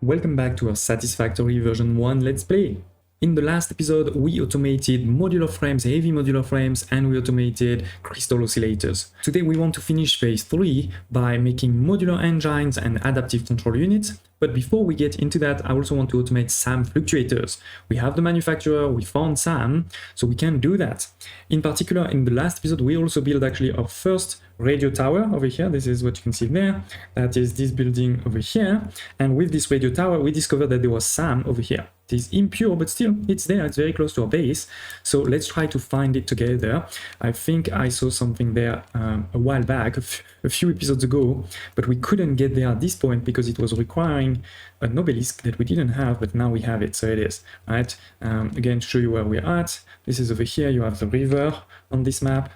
Welcome back to our Satisfactory version 1 Let's Play. In the last episode, we automated modular frames, heavy modular frames, and we automated crystal oscillators. Today we want to finish phase 3 by making modular engines and adaptive control units. But before we get into that, I also want to automate SAM fluctuators. We have the manufacturer, we found SAM, so we can do that. In particular, in the last episode, we also built actually our first radio tower over here. This is what you can see there. That is this building over here. And with this radio tower, we discovered that there was SAM over here. It is impure, but still it's there. It's very close to our base. So let's try to find it together. I think I saw something there a while back, a few episodes ago, but we couldn't get there at this point because it was requiring an obelisk that we didn't have, but now we have it. So it is, right? Again, to show you where we're at, this is over here. You have the river on this map.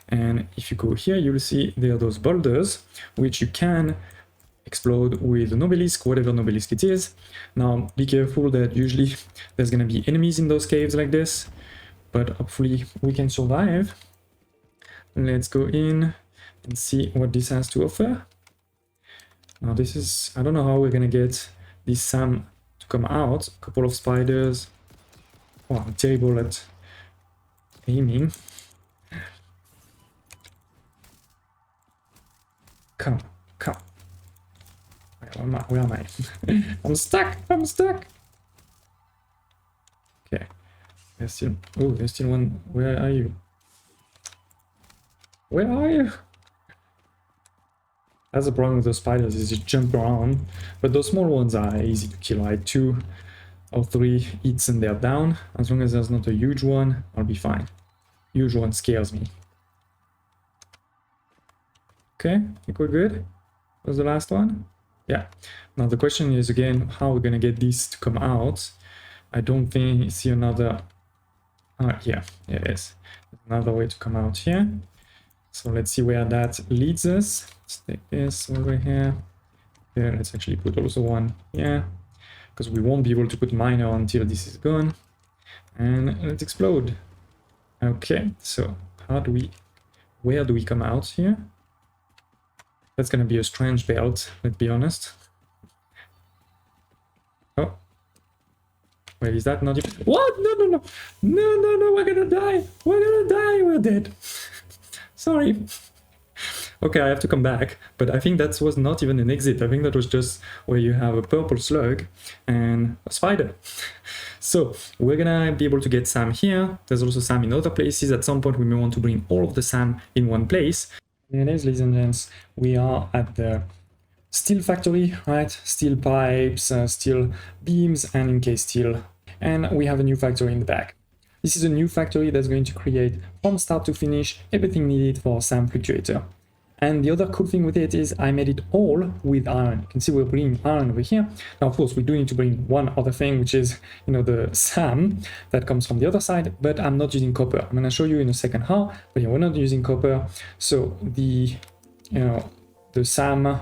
And if you go here, you'll see there are those boulders, which you can explode with an obelisk, whatever an obelisk it is. Now, be careful that usually there's going to be enemies in those caves like this, but hopefully we can survive. Let's go in and see what this has to offer. Now, this is, I don't know how we're going to get this SAM to come out. A couple of spiders. Oh, I'm terrible at aiming. Come. Where am I? I'm stuck. Okay. There's still one. Where are you? That's the problem with those spiders, is you jump around. But those small ones are easy to kill, right? 2 or 3 hits and they're down. As long as there's not a huge one, I'll be fine. Huge one scares me. Okay, I think we're good. Was the last one? Yeah. Now the question is again, how we're gonna get this to come out. I don't think I see another. Yeah, it is. Another way to come out here. So let's see where that leads us. Let's take this over here. Yeah, let's actually put also one here, because we won't be able to put Manor until this is gone. And let's explode. Okay, so where do we come out here? That's gonna be a strange belt, let's be honest. Oh. Wait, is that not even... What? No, we're gonna die! We're dead! Sorry. Okay, I have to come back, but I think that was not even an exit. I think that was just where you have a purple slug and a spider. So, we're gonna be able to get SAM here. There's also SAM in other places. At some point, we may want to bring all of the SAM in one place. Here it is, ladies and gents. We are at the steel factory, right? Steel pipes, steel beams, and in case steel. And we have a new factory in the back. This is a new factory that's going to create, from start to finish, everything needed for a SAM fluctuator. And the other cool thing with it is I made it all with iron. You can see we're bringing iron over here. Now, of course, we do need to bring one other thing, which is, the SAM that comes from the other side, but I'm not using copper. I'm going to show you in a second how, but yeah, we're not using copper. So the SAM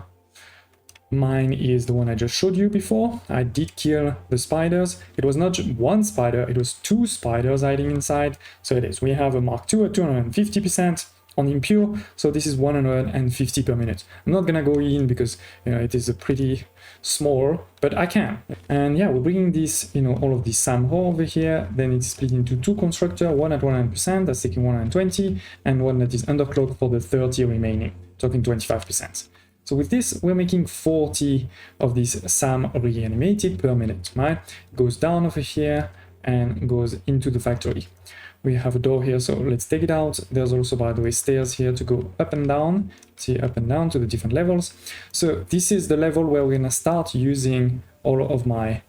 mine is the one I just showed you before. I did kill the spiders. It was not just one spider, it was 2 spiders hiding inside. So it is. We have a Mark II at 250%. On impure, so this is 150 per minute. I'm not gonna go in because it is a pretty small, but I can. And yeah, we're bringing this, all of this SAM ore over here. Then it's split into 2 constructor, one at 100%, that's taking 120, and one that is underclocked for the 30 remaining, talking 25%. So with this, we're making 40 of this SAM reanimated per minute, right? It goes down over here and goes into the factory. We have a door here, so let's take it out. There's also, by the way, stairs here to go up and down. See, up and down to the different levels. So this is the level where we're gonna start using all of my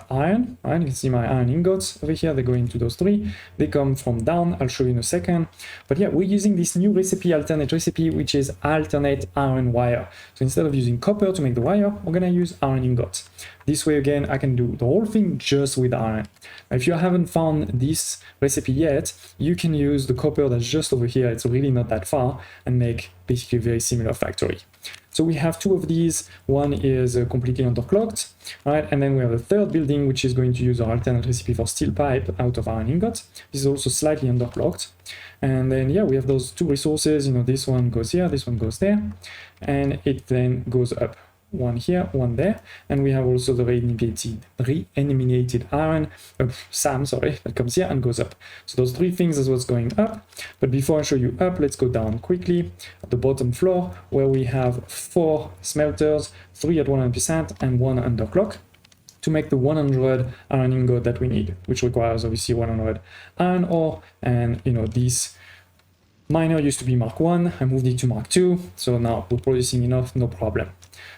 iron, right? You can see my iron ingots over here. They go into those 3. They come from down. I'll show you in a second. But yeah, we're using this new recipe, alternate recipe, which is alternate iron wire. So instead of using copper to make the wire, we're gonna use iron ingots. This way, again, I can do the whole thing just with iron. If you haven't found this recipe yet, you can use the copper that's just over here. It's really not that far, and make basically a very similar factory. So we have 2 of these. One is completely underclocked, right? And then we have a third building, which is going to use our alternate recipe for steel pipe out of iron ingots. This is also slightly underclocked. And then, yeah, we have those 2 resources. This one goes here, this one goes there. And it then goes up one here, one there, and we have also the re-eliminated iron, SAM, sorry, that comes here and goes up. So those three things is what's going up. But before I show you up, let's go down quickly at the bottom floor, where we have 4 smelters, 3 at 100% and 1 underclock, to make the 100 iron ingot that we need, which requires obviously 100 iron ore. And you know, this miner used to be Mark 1, I moved it to Mark 2, so now we're producing enough, no problem.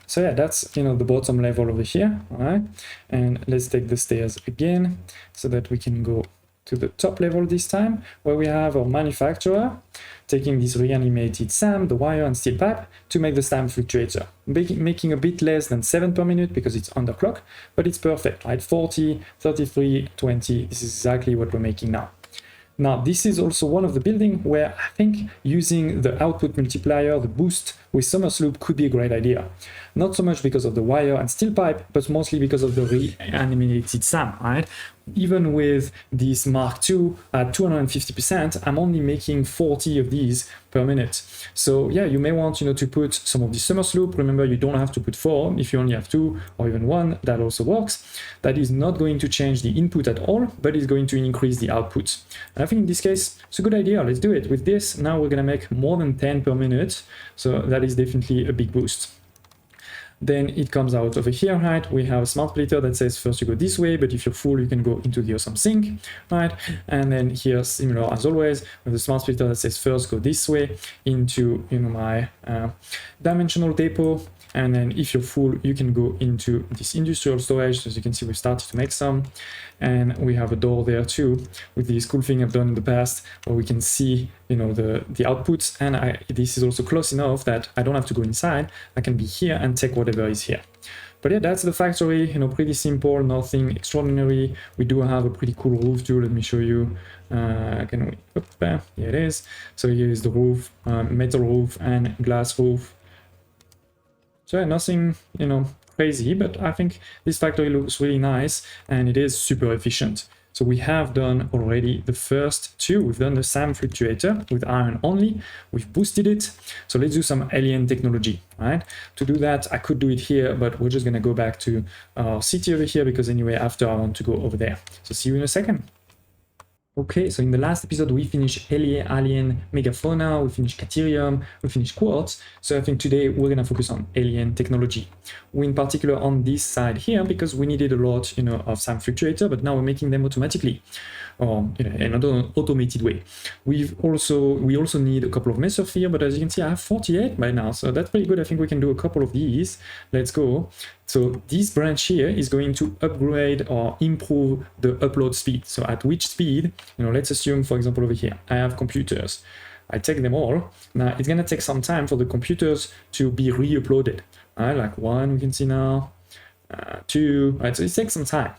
So yeah, that's, you know, the bottom level over here. All right, and let's take the stairs again so that we can go to the top level this time, where we have our manufacturer taking this reanimated SAM, the wire and steel pipe, to make the SAM fluctuator, making a bit less than 7 per minute because it's underclock, but it's perfect, right? 40, 33, 20, this is exactly what we're making now. Now, this is also one of the buildings where I think using the output multiplier, the boost with Summers Loop, could be a great idea. Not so much because of the wire and steel pipe, but mostly because of the reanimated SAM, right? Even with this Mark II at 250%, I'm only making 40 of these per minute. So yeah, you may want, you know, to put some of the Summers Loop. Remember, you don't have to put 4. If you only have 2 or even 1, that also works. That is not going to change the input at all, but is going to increase the output. And I think in this case, it's a good idea. Let's do it. With this, now we're going to make more than 10 per minute. So that is definitely a big boost. Then it comes out over here, right? We have a smart splitter that says first you go this way, but if you're full, you can go into the awesome sink, right? And then here, similar as always, with the smart splitter that says first go this way into, you know, my dimensional depot. And then if you're full, you can go into this industrial storage. So as you can see, we've started to make some. And we have a door there too, with this cool thing I've done in the past, where we can see, you know, the outputs. And this is also close enough that I don't have to go inside. I can be here and take whatever is here. But yeah, that's the factory, you know, pretty simple, nothing extraordinary. We do have a pretty cool roof too. Let me show you. Can we, here it is. So here is the roof, metal roof and glass roof. So yeah, nothing, you know, crazy, but I think this factory looks really nice and it is super efficient. So we have done already the first 2. We've done the SAM fluctuator with iron only. We've boosted it. So let's do some alien technology, right? To do that, I could do it here, but we're just going to go back to our city over here because anyway, after I want to go over there. So see you in a second. Okay, so in the last episode, we finished alien megafauna, we finished Caterium, we finished quartz. So I think today we're gonna focus on alien technology. We in particular on this side here, because we needed a lot, you know, of SAM fluctuator, but now we're making them automatically, or you know, in an automated way. We also need a couple of mesoph here, but as you can see, I have 48 by now, so that's pretty good. I think we can do a couple of these. Let's go. So this branch here is going to upgrade or improve the upload speed. So at which speed, you know, let's assume, for example, over here, I have computers. I take them all. Now it's gonna take some time for the computers to be re-uploaded. Like 1, we can see now, 2, right? So it takes some time.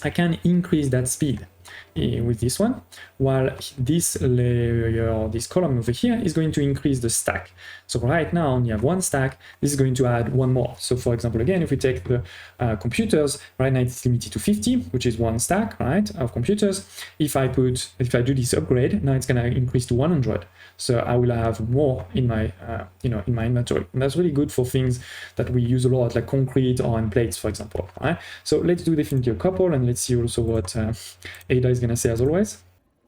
I can increase that speed with this one, while this layer, this column over here is going to increase the stack. So right now you have 1 stack, this is going to add 1 more. So for example, again, if we take the computers, right now it's limited to 50, which is 1 stack, right, of computers. If I do this upgrade, now it's going to increase to 100. So I will have more in my, in my inventory. And that's really good for things that we use a lot, like concrete or on plates, for example, right? So let's do definitely a couple, and let's see also what Ada is going to say as always.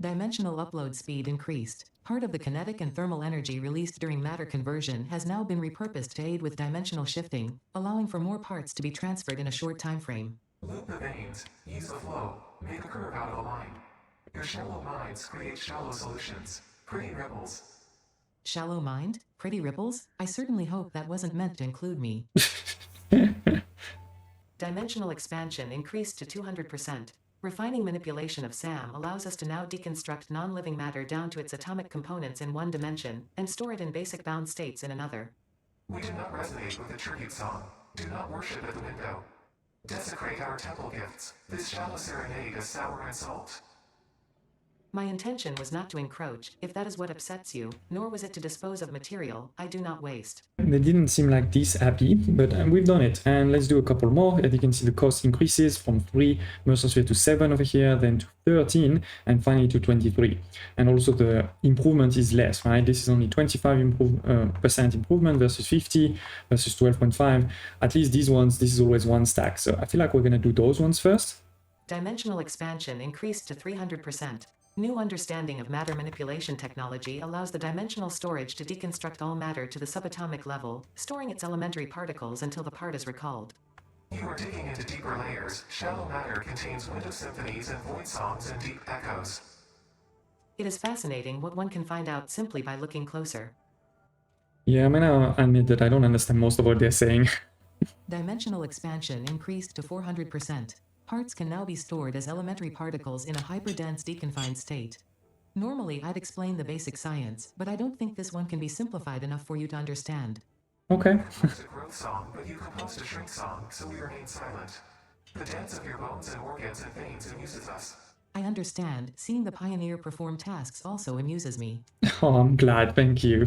Dimensional upload speed increased. Part of the kinetic and thermal energy released during matter conversion has now been repurposed to aid with dimensional shifting, allowing for more parts to be transferred in a short time frame. Loop the veins, use the flow, make a curve out of a line. Your shallow minds create shallow solutions. Pretty ripples. Shallow mind? Pretty ripples? I certainly hope that wasn't meant to include me. Dimensional expansion increased to 200%. Refining manipulation of SAM allows us to now deconstruct non-living matter down to its atomic components in one dimension, and store it in basic bound states in another. We do not resonate with the tribute song. Do not worship at the window. Desecrate our temple gifts. This shallow serenade is sour and salt. My intention was not to encroach, if that is what upsets you, nor was it to dispose of material I do not waste. They didn't seem like this happy, but we've done it. And let's do a couple more. As you can see, the cost increases from 3 Mercer Sphere to 7 over here, then to 13, and finally to 23. And also the improvement is less, right? This is only 25% improvement versus 50 versus 12.5. At least these ones, this is always one stack. So I feel like we're going to do those ones first. Dimensional expansion increased to 300%. New understanding of matter manipulation technology allows the dimensional storage to deconstruct all matter to the subatomic level, storing its elementary particles until the part is recalled. You are digging into deeper layers. Shallow matter contains window symphonies and void songs and deep echoes. It is fascinating what one can find out simply by looking closer. Yeah, I'm gonna admit that I don't understand most of what they're saying. Dimensional expansion increased to 400%. Parts can now be stored as elementary particles in a hyperdense deconfined state. Normally I'd explain the basic science, but I don't think this one can be simplified enough for you to understand. Okay. It's a growth song, but you composed a shrink song, so we remain silent. The dance of your bones and organs and veins amuses us. I understand. Seeing the pioneer perform tasks also amuses me. Oh, I'm glad, thank you.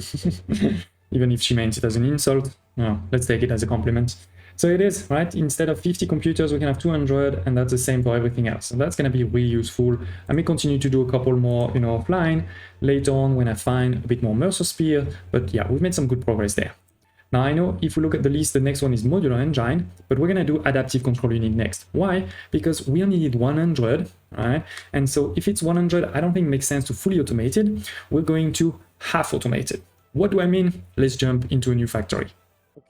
Even if she meant it as an insult, no, let's take it as a compliment. So it is, right? Instead of 50 computers, we can have 200, and that's the same for everything else. And that's going to be really useful. I may continue to do a couple more, offline later on when I find a bit more Mercer Sphere. But yeah, we've made some good progress there. Now I know if we look at the list, the next one is modular engine, but we're going to do adaptive control unit next. Why? Because we only need 100, right? And so if it's 100, I don't think it makes sense to fully automate it. We're going to half automate it. What do I mean? Let's jump into a new factory.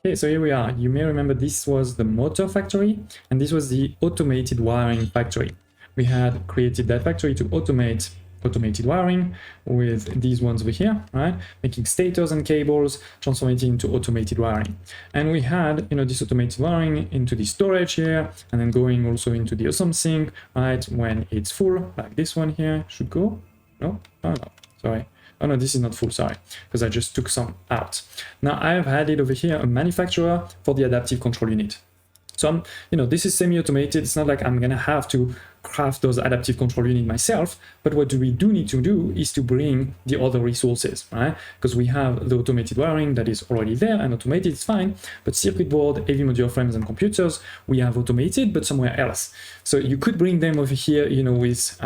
Okay, so here we are. You may remember this was the motor factory, and this was the automated wiring factory. We had created that factory to automate automated wiring with these ones over here, right? Making stators and cables, transforming it into automated wiring. And we had, this automated wiring into the storage here, and then going also into the awesome sink, right? When it's full, like this one here should go. No, oh no, sorry. Oh no, this is not full, sorry, because I just took some out. Now I have added over here a manufacturer for the adaptive control unit. So this is semi-automated. It's not like I'm gonna have to craft those adaptive control unit myself, but what we do need to do is to bring the other resources, right? Because we have the automated wiring that is already there and automated, it's fine, but circuit board, AV modular frames and computers, we have automated, but somewhere else. So you could bring them over here, with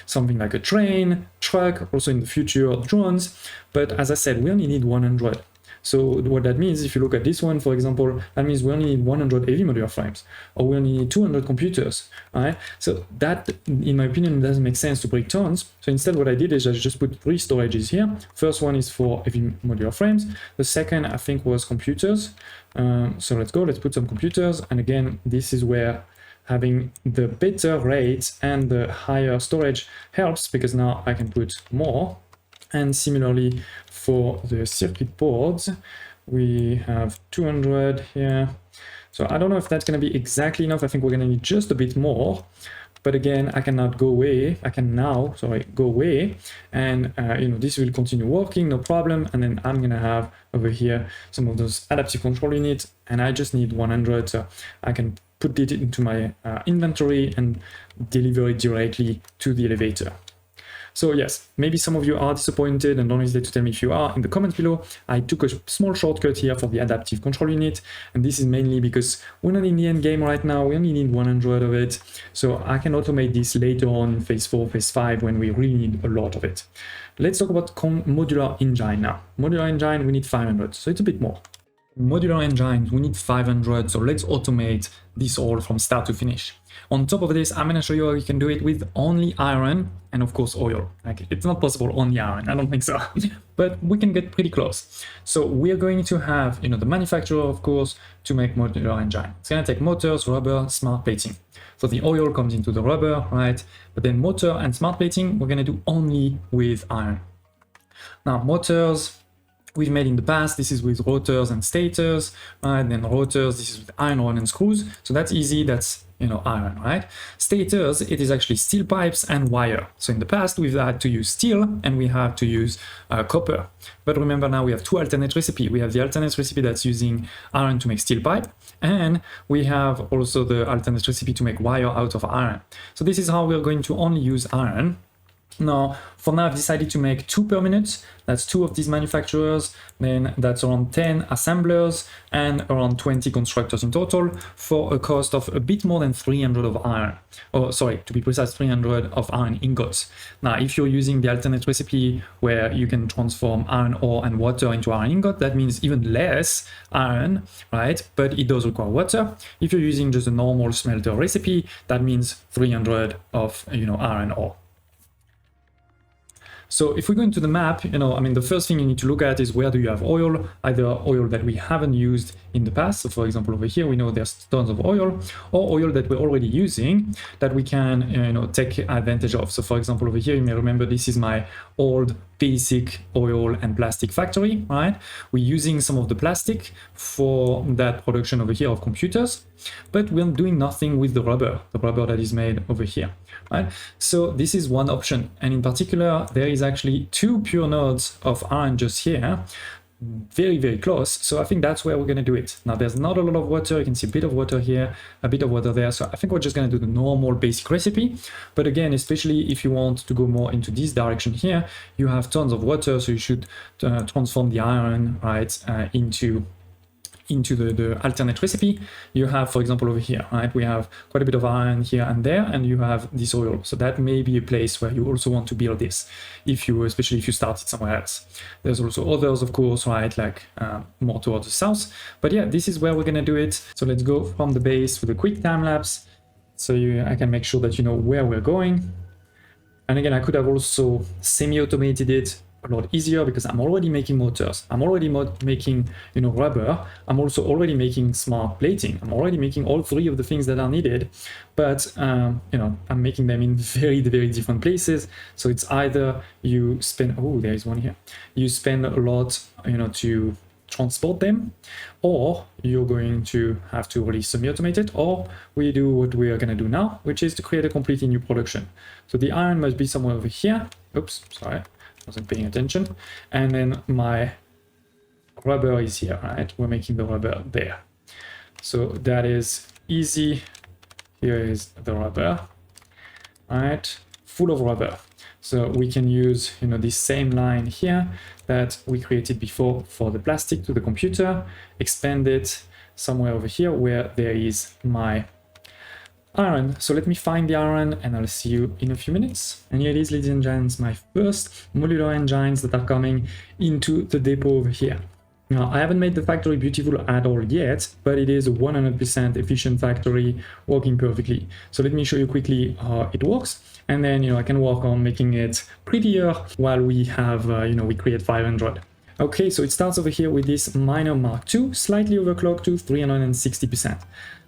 something like a train, truck, also in the future, drones, but as I said, we only need 100. So what that means, if you look at this one, for example, that means we only need 100 AV modular frames, or we only need 200 computers, right? So that, in my opinion, doesn't make sense to break tons. So instead what I did is I just put 3 storages here. First one is for AV modular frames. The second, I think, was computers. So let's put some computers. And again, this is where having the better rates and the higher storage helps, because now I can put more. And similarly for the circuit boards, we have 200 here. So I don't know if that's going to be exactly enough. I think we're going to need just a bit more. But again, I cannot go away. I can now, go away. And, this will continue working, no problem. And then I'm going to have over here some of those adaptive control units. And I just need 100. So I can put it into my inventory and deliver it directly to the elevator. So yes, maybe some of you are disappointed, and don't hesitate to tell me if you are in the comments below. I took a small shortcut here for the adaptive control unit, and this is mainly because we're not in the end game right now. We only need 100 of it, so I can automate this later on in phase 4, phase 5, when we really need a lot of it. Let's talk about modular engine now. Modular engine, we need 500, so it's a bit more. Modular engines, we need 500, so let's automate this all from start to finish. On top of this, I'm going to show you how you can do it with only iron and of course oil. Like, it's not possible only iron, I don't think so, but we can get pretty close. So we're going to have, the manufacturer, of course, to make modular engine. It's going to take motors, rubber, smart plating. So the oil comes into the rubber, right? But then motor and smart plating, we're going to do only with iron. Now motors, we've made in the past, this is with rotors and stators, right? Then rotors, this is with iron rod and screws. So that's easy, that's, iron, right? Stators, it is actually steel pipes and wire. So in the past, we've had to use steel and we have to use copper. But remember now we have 2 alternate recipes. We have the alternate recipe that's using iron to make steel pipe, and we have also the alternate recipe to make wire out of iron. So this is how we're going to only use iron. Now, for now, I've decided to make 2 per minute. That's 2 of these manufacturers. Then that's around 10 assemblers and around 20 constructors in total for a cost of a bit more than 300 of iron. Oh, sorry, to be precise, 300 of iron ingots. Now, if you're using the alternate recipe where you can transform iron ore and water into iron ingot, that means even less iron, right? But it does require water. If you're using just a normal smelter recipe, that means 300 of, iron ore. So if we go into the map, the first thing you need to look at is where do you have oil, either oil that we haven't used in the past. So for example, over here, we know there's tons of oil, or oil that we're already using that we can, take advantage of. So for example, over here, you may remember this is my old basic oil and plastic factory, right? We're using some of the plastic for that production over here of computers, but we're doing nothing with the rubber that is made over here, right? So this is one option. And in particular, there is actually 2 pure nodes of iron just here, very, very close. So I think that's where we're going to do it. Now, there's not a lot of water. You can see a bit of water here, a bit of water there. So I think we're just going to do the normal basic recipe. But again, especially if you want to go more into this direction here, you have tons of water. So you should transform the iron, right, into the alternate recipe. You have, for example, over here, right, we have quite a bit of iron here and there, and you have this oil. So that may be a place where you also want to build this, especially if you started somewhere else. There's also others, of course, right, like more towards the south. But yeah, this is where we're gonna do it. So let's go from the base with a quick time lapse, so I can make sure that you know where we're going. And again, I could have also semi-automated it a lot easier because I'm already making motors. I'm already making, rubber. I'm also already making smart plating. I'm already making all 3 of the things that are needed, but I'm making them in very, very different places. So it's either you spend, oh, there is one here. You spend a lot, to transport them, or you're going to have to really semi-automate it, or we do what we are going to do now, which is to create a completely new production. So the iron must be somewhere over here. Oops, sorry. Wasn't paying attention. And then my rubber is here, right? We're making the rubber there. So that is easy. Here is the rubber, right? Full of rubber. So we can use, this same line here that we created before for the plastic to the computer, expand it somewhere over here where there is my iron. So let me find the iron and I'll see you in a few minutes. And here it is, ladies and gents, my first modular engines that are coming into the depot over here. Now, I haven't made the factory beautiful at all yet, but it is a 100% efficient factory working perfectly. So let me show you quickly how it works. And then, I can work on making it prettier while we have, we create 500. Okay, so it starts over here with this Manor Mark II, slightly overclocked to 360%.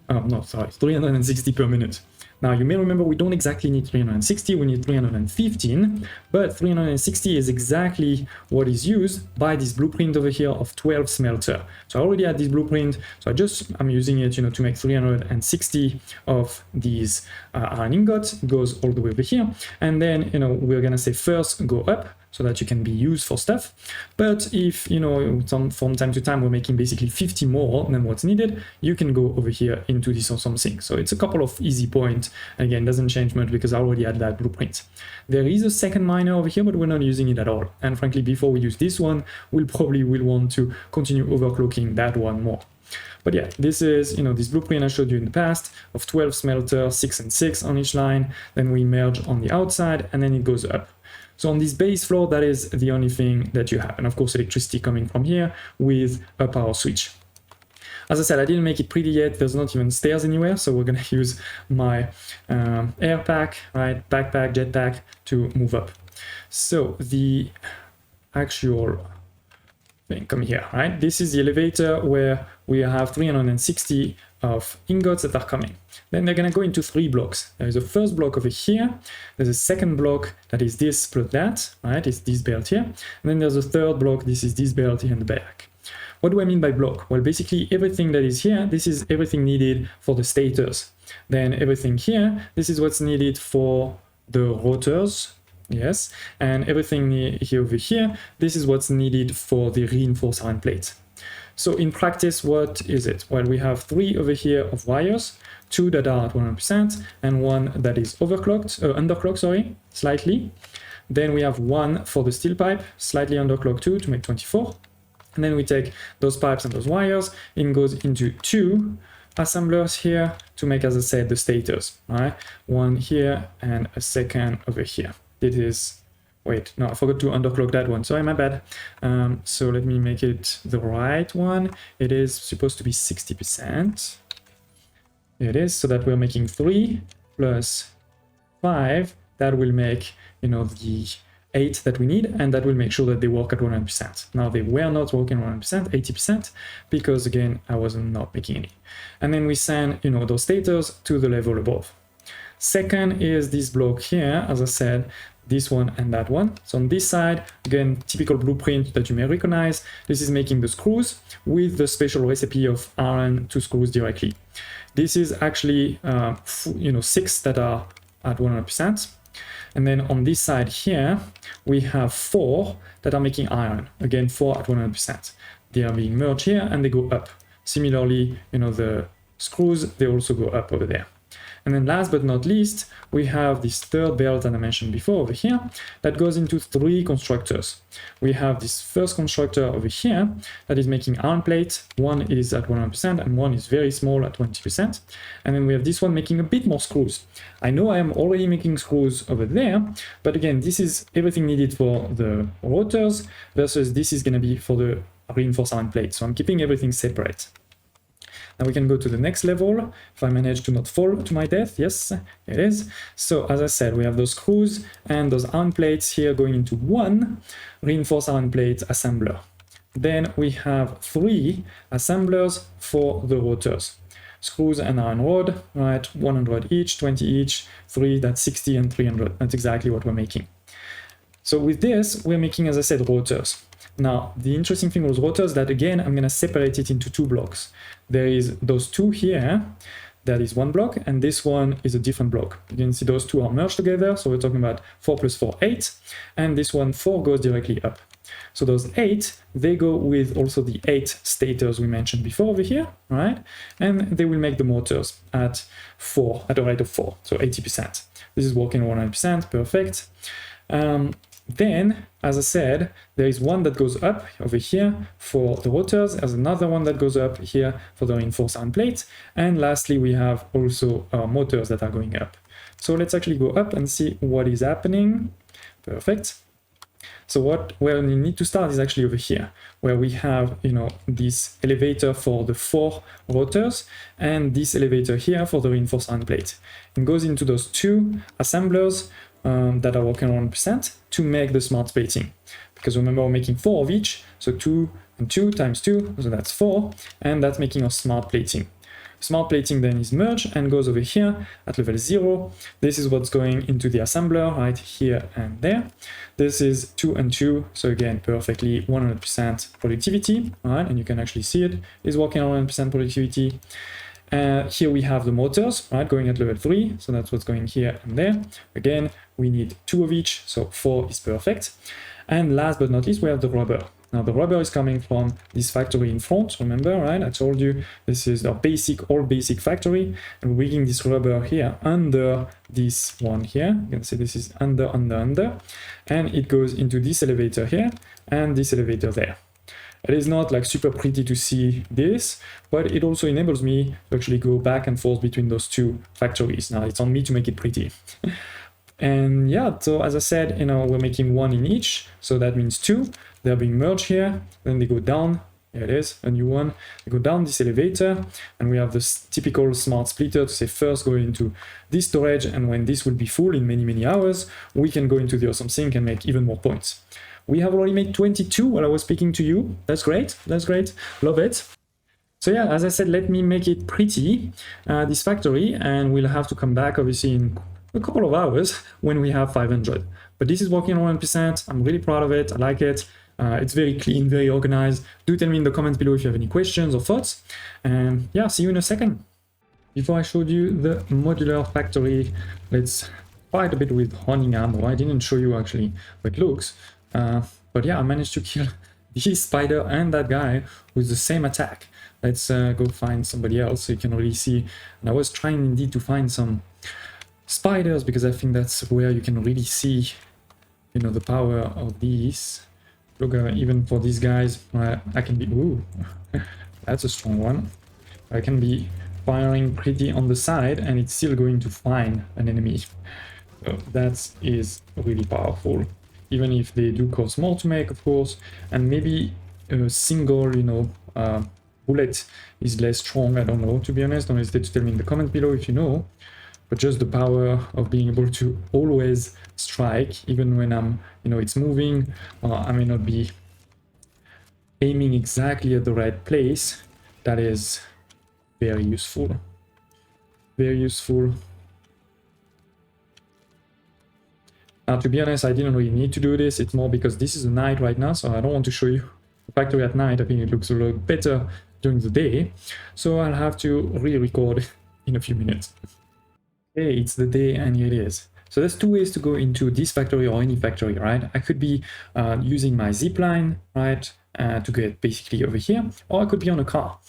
No, sorry, 360 per minute. Now, you may remember we don't exactly need 360, we need 315, but 360 is exactly what is used by this blueprint over here of 12 smelter. So I already had this blueprint, so I'm using it, to make 360 of these iron ingots. It goes all the way over here. And then, we're gonna say first go up, so that you can be used for stuff. But if, from time to time, we're making basically 50 more than what's needed, you can go over here into this or something. So it's a couple of easy points. Again, doesn't change much because I already had that blueprint. There is a second miner over here, but we're not using it at all. And frankly, before we use this one, we'll probably want to continue overclocking that one more. But yeah, this is, this blueprint I showed you in the past of 12 smelter, 6 and 6 on each line. Then we merge on the outside and then it goes up. So on this base floor, that is the only thing that you have. And of course, electricity coming from here with a power switch. As I said, I didn't make it pretty yet. There's not even stairs anywhere. So we're going to use my air pack, right? Backpack, jetpack to move up. So the actual thing, come here, right? This is the elevator where we have 360 of ingots that are coming. Then they're going to go into 3 blocks. There is a first block over here. There's a second block that is this plus that, right? It's this belt here. And then there's a third block. This is this belt here in the back. What do I mean by block? Well, basically everything that is here, this is everything needed for the stators. Then everything here, this is what's needed for the rotors. Yes. And everything here over here, this is what's needed for the reinforced iron plate. So in practice, what is it? Well, we have 3 over here of wires, 2 that are at 100% and 1 that is underclocked, sorry, slightly. Then we have 1 for the steel pipe, slightly underclock 2 to make 24. And then we take those pipes and those wires, it goes into 2 assemblers here to make, as I said, the stators. Right? One here and a second over here. It is, wait, no, I forgot to underclock that one. Sorry, my bad. So let me make it the right one. It is supposed to be 60%. Here it is, so that we're making 3 plus 5. That will make, you know, the 8 that we need, and that will make sure that they work at 100%. Now they were not working 100%, 80%, because again, I was not making any. And then we send, you know, those stators to the level above. Second is this block here, as I said, this one and that one. So on this side, again, typical blueprint that you may recognize, this is making the screws with the special recipe of iron to screws directly. This is actually, you know, 6 that are at 100%. And then on this side here, we have 4 that are making iron. Again, 4 at 100%. They are being merged here and they go up. Similarly, you know, the screws, they also go up over there. And then last but not least, we have this third belt that I mentioned before over here that goes into 3 constructors. We have this first constructor over here that is making iron plate. One is at 100% and one is very small at 20%. And then we have this one making a bit more screws. I know I am already making screws over there, but again, this is everything needed for the rotors versus this is going to be for the reinforced iron plate. So I'm keeping everything separate. Now we can go to the next level, if I manage to not fall to my death. Yes, it is. So as I said, we have those screws and those iron plates here going into 1 reinforced iron plate assembler. Then we have 3 assemblers for the rotors. Screws and iron rod, right? 100 each, 20 each, 3, that's 60 and 300. That's exactly what we're making. So with this, we're making, as I said, rotors. Now, the interesting thing with rotors that, again, I'm going to separate it into 2 blocks. There is those 2 here, that is 1 block, and this one is a different block. You can see those 2 are merged together, so we're talking about 4 plus 4, 8, and this one, 4, goes directly up. So those 8, they go with also the 8 stators we mentioned before over here, right? And they will make the motors at 4, at a rate of 4, so 80%. This is working 100%, perfect. Then, as I said, there is one that goes up over here for the rotors, there's another one that goes up here for the reinforced iron plate, and lastly we have also motors that are going up. So let's actually go up and see what is happening. Perfect. So where we need to start is actually over here, where we have, you know, this elevator for the 4 rotors and this elevator here for the reinforced iron plate. It goes into those 2 assemblers that are working 100% to make the smart plating. Because remember, we're making 4 of each, so 2 and 2 times 2, so that's 4, and that's making our smart plating. Smart plating then is merged and goes over here at level 0. This is what's going into the assembler right here and there. This is 2 and 2, so again, perfectly 100% productivity, right? And you can actually see it is working on 100% productivity. Here we have the motors, right, going at level 3, so that's what's going here and there. Again, we need 2 of each, so 4 is perfect. And last but not least, we have the rubber. Now the rubber is coming from this factory in front, remember, right? I told you this is our all basic factory, and we're rigging this rubber here under this one here. You can see this is under, and it goes into this elevator here and this elevator there. It is not like super pretty to see this, but it also enables me to actually go back and forth between those 2 factories. Now it's on me to make it pretty. And yeah, so as I said, you know, we're making 1 in each, so that means 2. They're being merged here, then they go down. Here it is, a new one. They go down this elevator, and we have this typical smart splitter to say first go into this storage, and when this will be full in many, many hours, we can go into the awesome sink and make even more points. We have already made 22 while I was speaking to you. That's great. That's great. Love it. So yeah, as I said, let me make it pretty, this factory, and we'll have to come back obviously in a couple of hours when we have 500. But this is working 100%. I'm really proud of it. I like it. It's very clean, very organized. Do tell me in the comments below if you have any questions or thoughts. And yeah, see you in a second. Before I showed you the modular factory, let's fight a bit with honing ammo. I didn't show you actually how it looks. But yeah, I managed to kill this spider and that guy with the same attack. Let's go find somebody else so you can really see. And I was trying indeed to find some spiders because I think that's where you can really see you know, the power of these. Look, even for these guys, I can be, ooh, that's a strong one. I can be firing pretty on the side and it's still going to find an enemy. So that is really powerful, even if they do cost more to make, of course, and maybe a single, you know, bullet is less strong. I don't know, to be honest. Don't hesitate to tell me in the comments below if you know. But just the power of being able to always strike, even when I'm, you know, it's moving, I may not be aiming exactly at the right place. That is very useful. Very useful. Now, to be honest, I didn't really need to do this. It's more because this is a night right now, so I don't want to show you the factory at night. I think it looks a lot better during the day. So I'll have to re-record in a few minutes. Okay, it's the day and here it is. So there's two ways to go into this factory or any factory, right? I could be using my zipline, right, to get basically over here, or I could be on a car.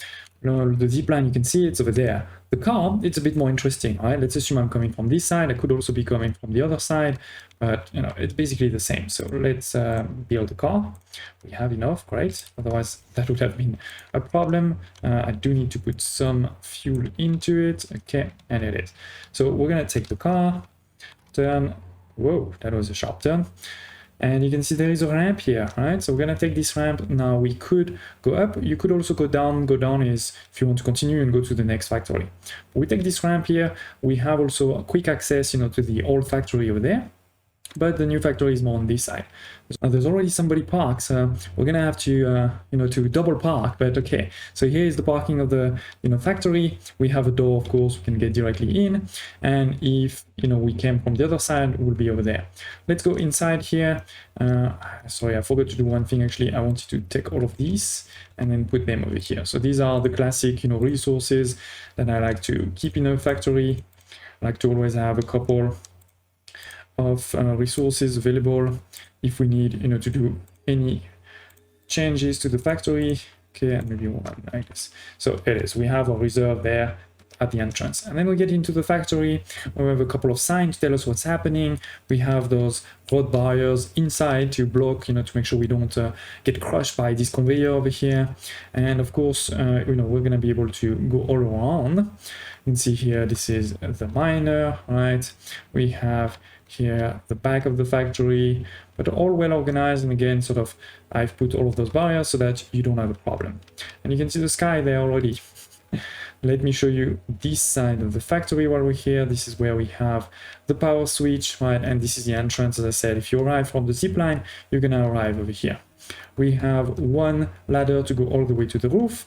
The zipline, you can see it's over there. The car, it's a bit more interesting, right? Let's assume I'm coming from this side. I could also be coming from the other side, but you know, it's basically the same. So let's build the car. We have enough, great. Otherwise, that would have been a problem. I do need to put some fuel into it. Okay, and it is. So we're gonna take the car, turn. Whoa, that was a sharp turn. And you can see there is a ramp here, right? So we're gonna take this ramp. Now we could go up, you could also go down. Go down is if you want to continue and go to the next factory. We take this ramp here, we have also a quick access, you know, to the old factory over there. But the new factory is more on this side. There's already somebody parked, so we're gonna have to, you know, to double park. But okay, so here is the parking of the, you know, factory. We have a door, of course, we can get directly in. And if, you know, we came from the other side, we'll be over there. Let's go inside here. Sorry, I forgot to do one thing. Actually, I wanted to take all of these and then put them over here. So these are the classic, you know, resources that I like to keep in a factory. I like to always have a couple of resources available if we need, you know, to do any changes to the factory. Okay, and maybe one like this. So it is, we have a reserve there at the entrance, and then we get into the factory. We have a couple of signs to tell us what's happening. We have those road barriers inside to block, you know, to make sure we don't get crushed by this conveyor over here. And of course, you know, we're going to be able to go all around. You can see here, this is the miner, right? We have here the back of the factory, but all well organized. And again, sort of, I've put all of those barriers so that you don't have a problem. And you can see the sky there already. Let me show you this side of the factory while we're here. This is where we have the power switch, right? And this is the entrance. As I said, if you arrive from the zipline, you're gonna arrive over here. We have one ladder to go all the way to the roof.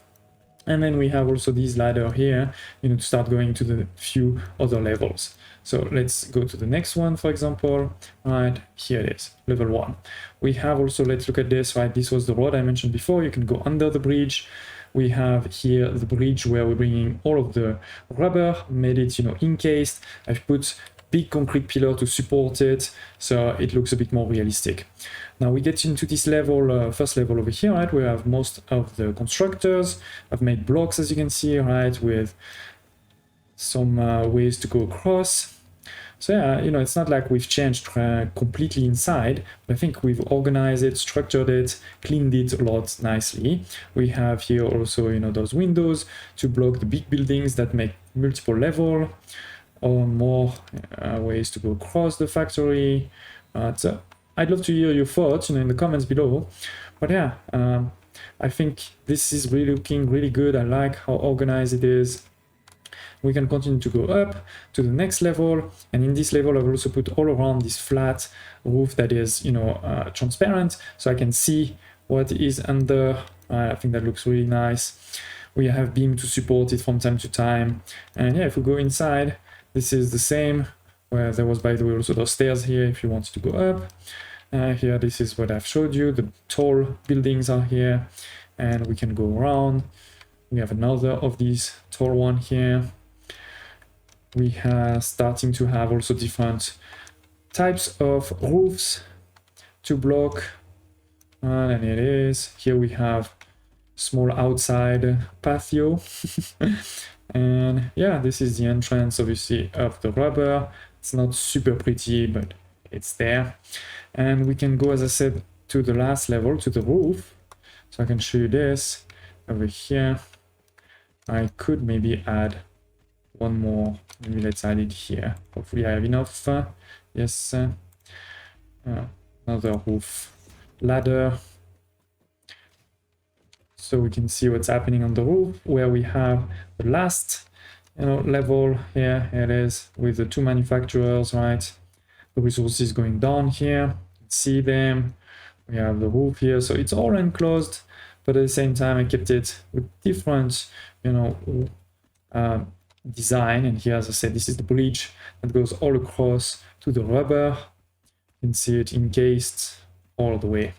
And then we have also this ladder here, you know, to start going to the few other levels. So let's go to the next one, for example. Right, here it is, level 1. We have also, let's look at this, right? This was the road I mentioned before. You can go under the bridge. We have here the bridge where we're bringing all of the rubber, made it, you know, encased. I've put big concrete pillar to support it, so it looks a bit more realistic. Now we get into this level, first level over here, right? We have most of the constructors. I've made blocks, as you can see, right, with some ways to go across. So yeah, you know, it's not like we've changed completely inside, but I think we've organized it, structured it, cleaned it a lot nicely. We have here also, you know, those windows to block the big buildings that make multiple level, or more ways to go across the factory. So I'd love to hear your thoughts, you know, in the comments below. But yeah, I think this is really looking really good. I like how organized it is. We can continue to go up to the next level, and in this level I've also put all around this flat roof that is, you know, transparent, so I can see what is under. I think that looks really nice. We have beam to support it from time to time, and yeah, if we go inside, this is the same, where there was, by the way, also those stairs here if you wanted to go up. Here, this is what I've showed you. The tall buildings are here, and we can go around. We have another of these tall one here. We are starting to have also different types of roofs to block. And it is, here we have small outside patio. And yeah, this is the entrance, obviously, of the rubber. It's not super pretty, but it's there. And we can go, as I said, to the last level, to the roof. So I can show you this over here. I could maybe add one more. Maybe let's add it here. Hopefully I have enough. Yes. Another roof ladder. So we can see what's happening on the roof, where we have the last level here. Here it is with the two manufacturers, right? The resources going down here. You can see them. We have the roof here, so it's all enclosed, but at the same time I kept it with different design. And here, as I said, this is the bridge that goes all across to the rubber. You can see it encased all the way.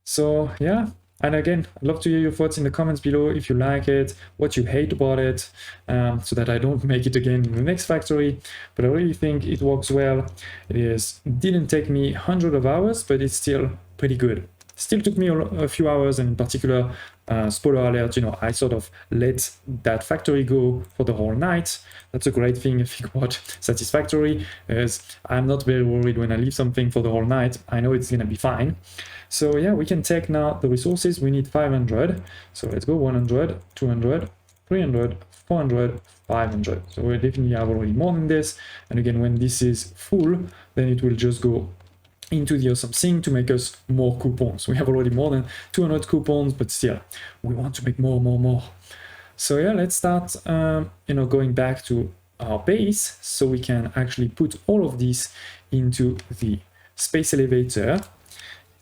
So yeah, and again, I'd love to hear your thoughts in the comments below, if you like it, what you hate about it, so that I don't make it again in the next factory. But I really think it works well. It didn't take me hundreds of hours, but it's still pretty good. Still took me a few hours, and in particular, spoiler alert, I sort of let that factory go for the whole night. That's a great thing, I think, about Satisfactory, is I'm not very worried when I leave something for the whole night. I know it's gonna be fine. So yeah, we can take now the resources. We need 500. So let's go 100, 200, 300, 400, 500. So we definitely have already more than this. And again, when this is full, then it will just go into the awesome thing to make us more coupons. We have already more than 200 coupons, but still, we want to make more. So yeah, let's start, going back to our base, so we can actually put all of this into the space elevator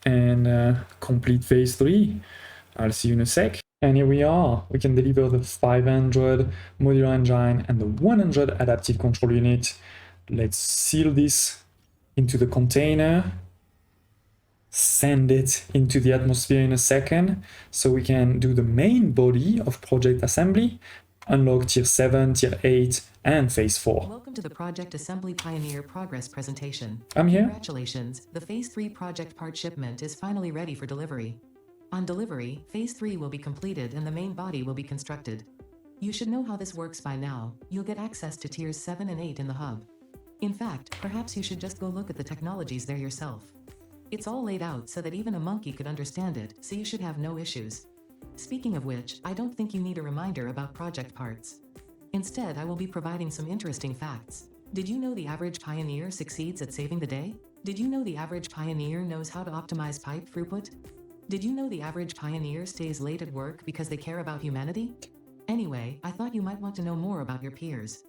and complete phase 3. I'll see you in a sec. And here we are. We can deliver the 500 modular engine and the 100 adaptive control unit. Let's seal this into the container, send it into the atmosphere in a second, so we can do the main body of project assembly, unlock tier 7, tier 8, and phase 4. Welcome to the Project Assembly Pioneer Progress presentation. I'm here. Congratulations, the phase 3 project part shipment is finally ready for delivery. On delivery, phase 3 will be completed and the main body will be constructed. You should know how this works by now. You'll get access to tiers 7 and 8 in the hub. In fact, perhaps you should just go look at the technologies there yourself. It's all laid out so that even a monkey could understand it, so you should have no issues. Speaking of which, I don't think you need a reminder about project parts. Instead, I will be providing some interesting facts. Did you know the average pioneer succeeds at saving the day? Did you know the average pioneer knows how to optimize pipe throughput? Did you know the average pioneer stays late at work because they care about humanity? Anyway, I thought you might want to know more about your peers.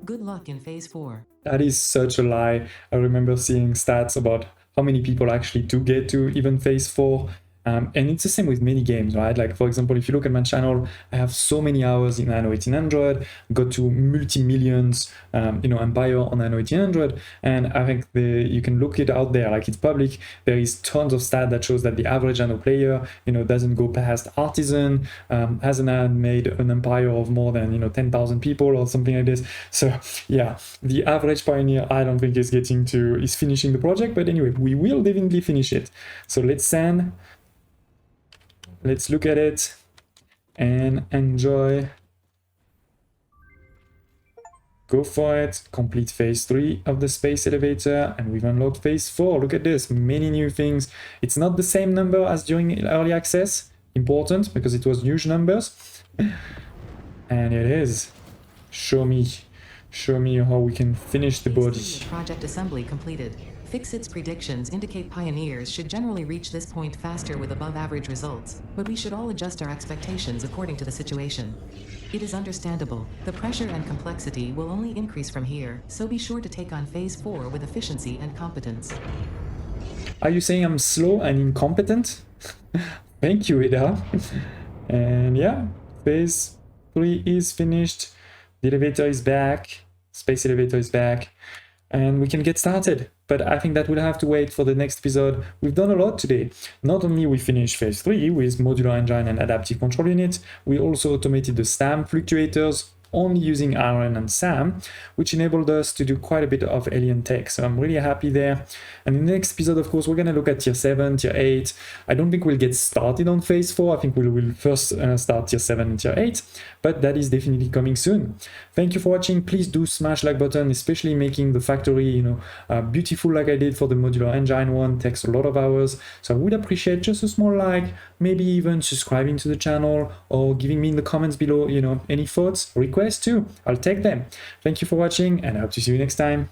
Good luck in phase 4. That is such a lie. I remember seeing stats about how many people actually do get to even phase 4. And it's the same with many games, right? Like, for example, if you look at my channel, I have so many hours in Anno 1800, got to multi-millions, empire on Anno 1800. And I think you can look it out there, like it's public. There is tons of stats that shows that the average Anno player, doesn't go past artisan, hasn't made an empire of more than, 10,000 people or something like this. So yeah, the average pioneer, I don't think is finishing the project, but anyway, we will definitely finish it. So let's send. Let's look at it and enjoy. Go for it. Complete phase 3 of the space elevator, and we've unlocked phase 4. Look at this, many new things. It's not the same number as during early access. Important, because it was huge numbers. And it is. Show me how we can finish the body. Project assembly completed. Fixit's predictions indicate pioneers should generally reach this point faster with above average results, but we should all adjust our expectations according to the situation. It is understandable. The pressure and complexity will only increase from here, so be sure to take on phase 4 with efficiency and competence. Are you saying I'm slow and incompetent? Thank you, Ida. And yeah, phase 3 is finished. The elevator is back. Space elevator is back. And we can get started. But I think that we'll have to wait for the next episode. We've done a lot today. Not only we finished phase 3 with modular engine and adaptive control unit, we also automated the STAM fluctuators, only using iron and SAM, which enabled us to do quite a bit of alien tech. So I'm really happy there. And in the next episode, of course, we're going to look at tier 7, tier 8. I don't think we'll get started on phase 4. I think we'll first start tier 7 and tier 8, but that is definitely coming soon. Thank you for watching. Please do smash like button, especially making the factory, beautiful like I did for the modular engine one. Takes a lot of hours. So I would appreciate just a small like, maybe even subscribing to the channel or giving me in the comments below, any thoughts, requests too. I'll take them. Thank you for watching and I hope to see you next time.